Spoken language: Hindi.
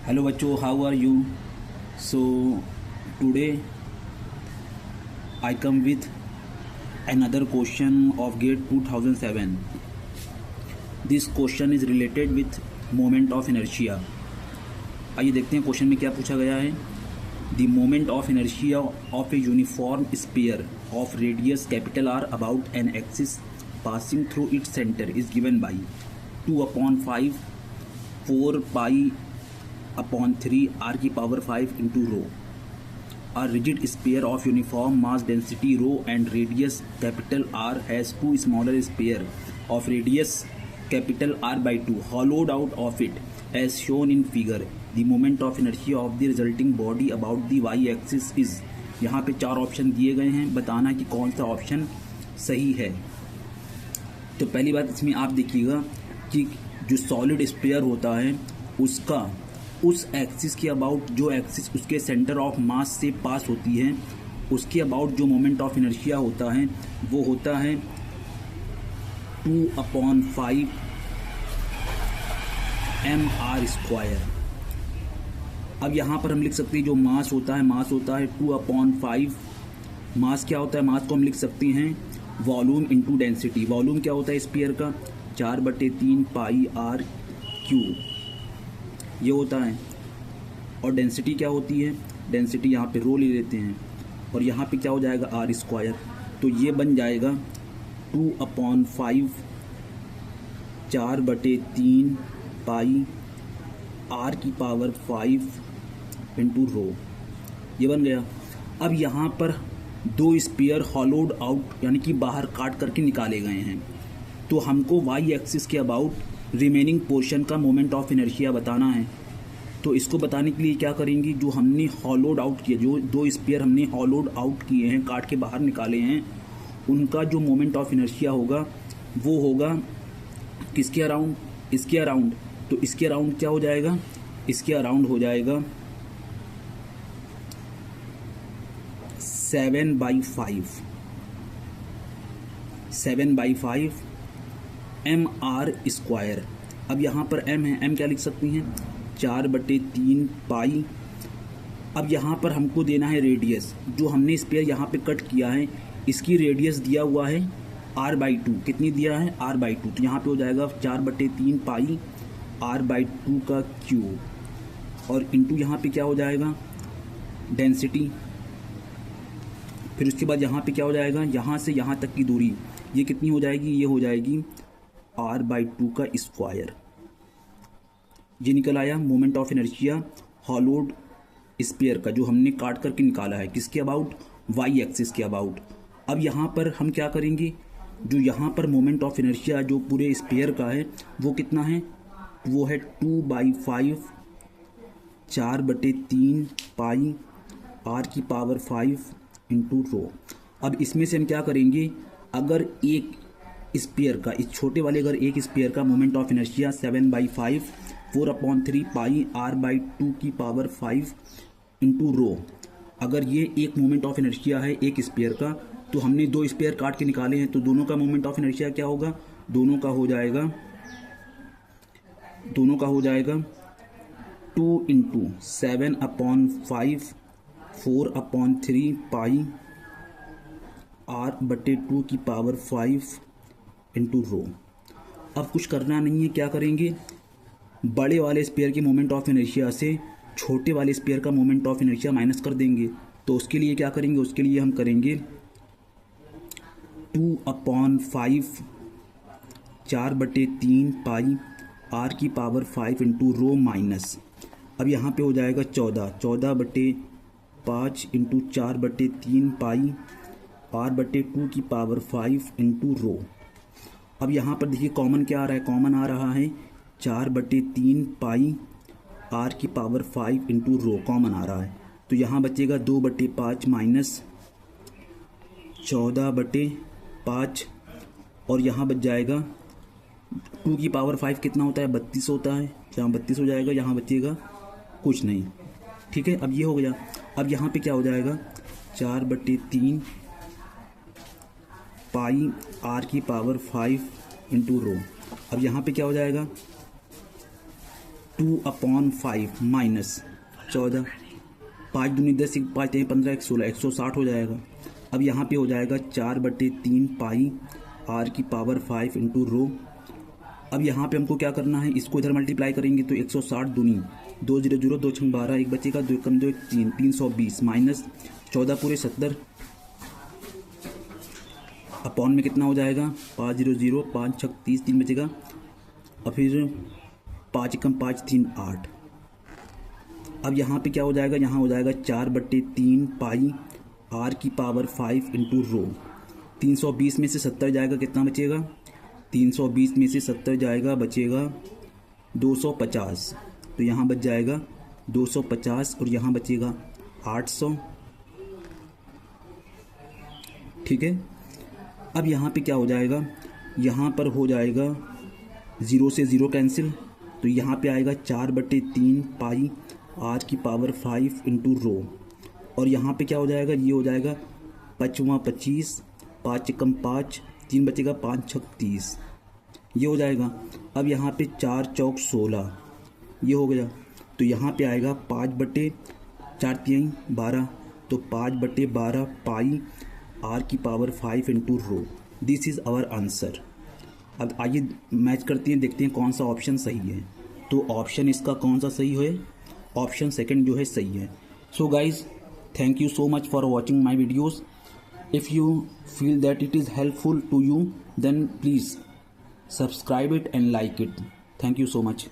हेलो बच्चों, how are you? So today I come with another question of GATE 2007. This question is related with moment of inertia. आइए देखते हैं क्वेश्चन में क्या पूछा गया है. The moment of inertia of a uniform sphere of radius capital R about an axis passing through its center is given by 2/5 4 pi upon 3 r की power 5 into rho. A rigid sphere of uniform mass density rho and radius capital R has two smaller sphere of radius capital R by 2 hollowed out of it as shown in figure. The moment of inertia of the resulting body about the y-axis is. यहाँ पे 4 ऑप्शन दिए गए हैं, बताना कि कौन सा ऑप्शन सही है. तो पहली बात इसमें आप देखिएगा कि जो सॉलिड स्फीयर होता है उसका उस एक्सिस के अबाउट, जो एक्सिस उसके सेंटर ऑफ मास से पास होती है, उसके अबाउट जो मोमेंट ऑफ इनर्शिया होता है वो होता है 2/5 mr². अब यहाँ पर हम लिख सकते हैं जो मास होता है 2/5. मास क्या होता है? मास को हम लिख सकते हैं वॉल्यूम इंटू डेंसिटी. वॉल्यूम क्या होता है स्फीयर का? 4/3 पाई आर क्यूब ये होता है. और डेंसिटी क्या होती है? डेंसिटी यहाँ पे रो ले लेते हैं और यहाँ पे क्या हो जाएगा? r². तो ये बन जाएगा 2/5 4/3 पाई r की पावर 5 इंटू रो. ये बन गया. अब यहाँ पर दो स्पीयर हॉलोड आउट यानी कि बाहर काट करके निकाले गए हैं. तो हमको वाई एक्सिस के अबाउट रिमेनिंग पोर्शन का मोमेंट ऑफ इनर्शिया बताना है. तो इसको बताने के लिए क्या करेंगे, जो हमने हॉलोड आउट किया, जो दो स्पीयर हमने हॉलोड आउट किए हैं, काट के बाहर निकाले हैं, उनका जो मोमेंट ऑफ इनर्शिया होगा वो होगा किसके अराउंड? इसके अराउंड. तो इसके अराउंड क्या हो जाएगा? इसके अराउंड हो जाएगा 7/5 mr². अब यहाँ पर m है, m क्या लिख सकती हैं? 4/3 पाई. अब यहाँ पर हमको देना है रेडियस. जो हमने स्पेयर यहाँ पे कट किया है इसकी रेडियस दिया हुआ है r/2. कितनी दिया है? r/2. तो यहाँ पे हो जाएगा 4/3 पाई r/2 का क्यूब. और इंटू यहाँ पे क्या हो जाएगा? डेंसिटी. फिर उसके बाद यहाँ पे क्या हो जाएगा? यहाँ से यहाँ तक की दूरी ये कितनी हो जाएगी? ये हो जाएगी r/2 का स्क्वायर. ये निकल आया moment of inertia hollowed sphere का, जो हमने काट करके निकाला है. किसके अबाउट? वाई एक्सिस के अबाउट. अब यहाँ पर हम क्या करेंगे, जो यहाँ पर मोमेंट ऑफ इनर्शिया जो पूरे स्फीयर का है वो कितना है? वो है 2/5 4/3 पाई r की पावर 5 इंटू रो. अब इसमें से हम क्या करेंगे, अगर एक स्फीयर का, इस छोटे वाले अगर एक स्फीयर का moment of inertia 7/5 4/3 pi r/2 की पावर 5 इंटू रो, अगर ये एक मोमेंट ऑफ इनर्शिया है एक स्फीयर का, तो हमने दो स्फीयर काट के निकाले हैं, तो दोनों का मोमेंट ऑफ इनर्शिया क्या होगा? दोनों का हो जाएगा 2 इंटू 7/5 4/3 पाई r/2 की पावर 5 इंटू रो. अब कुछ करना नहीं है, क्या करेंगे, बड़े वाले स्पेयर के मोमेंट ऑफ इनर्शिया से छोटे वाले स्पेयर का मोमेंट ऑफ इनर्शिया माइनस कर देंगे. तो उसके लिए क्या करेंगे? उसके लिए हम करेंगे 2/5 4/3 पाई r की पावर 5 इंटू रो माइनस. अब यहाँ पे हो जाएगा 14/5 इंटू 4/3 पाई r/2 की पावर 5 इंटू रो. अब यहाँ पर देखिए कॉमन क्या आ रहा है? कॉमन आ रहा है 4/3 पाई r की पावर 5 इंटू रो कॉमन आ रहा है. तो यहाँ बचेगा 2/5 माइनस 14/5 और यहाँ बच जाएगा 2 की पावर 5 कितना होता है? 32 होता है. यहाँ 32 हो जाएगा, यहाँ बचेगा कुछ नहीं. ठीक है, अब ये हो गया. अब यहाँ पे क्या हो जाएगा? 4/3 पाई r की पावर 5 इंटू रो. अब यहाँ पे क्या हो जाएगा? 2/5 माइनस 14, 5 दूनी 10, 5 3 15, 16, 160 हो जाएगा। अब यहाँ पे हो जाएगा 4/3 पाई r की पावर 5 इंटू रो। अब यहाँ पे हमको क्या करना है, इसको इधर मल्टीप्लाई करेंगे तो 160 दूनी 2 0 0, 2 6 12, एक बचेगा, 2 कम 2 1 3, 320 माइनस 14 पूरे 70 अपॉन में कितना हो जाएगा 5 0 0, 5 6 30, 3 बचेगा, और फिर 5 कम 5 3 8। अब यहाँ पे क्या हो जाएगा, यहाँ हो जाएगा 4/3 पाई r की पावर 5 इंटू रो। 320 में से 70 जाएगा, कितना बचेगा, 320 में से 70 जाएगा, बचेगा 250। तो यहाँ बच जाएगा 250 और यहाँ बचेगा 800। ठीक है। अब यहाँ पे क्या हो जाएगा, यहाँ पर हो जाएगा 0 से 0 कैंसिल, तो यहाँ पे आएगा 4/3 पाई r की पावर 5 इंटू रो। और यहाँ पे क्या हो जाएगा, ये हो जाएगा 5 25, 5 कम 5, 3 बचेगा, 5 6 30, ये हो जाएगा। अब यहाँ पे 4 चौक 16, ये हो गया। तो यहाँ पे आएगा 5/4 3 12, तो 5/12 पाई r की पावर 5 इंटू रो। This is our answer. अब आइए मैच करते हैं, देखते हैं कौन सा ऑप्शन सही है। तो ऑप्शन इसका कौन सा सही है, ऑप्शन सेकंड जो है सही है। So guys, thank you so much for watching my videos. If you feel that it is helpful to you, then please subscribe it and like it. Thank you so much.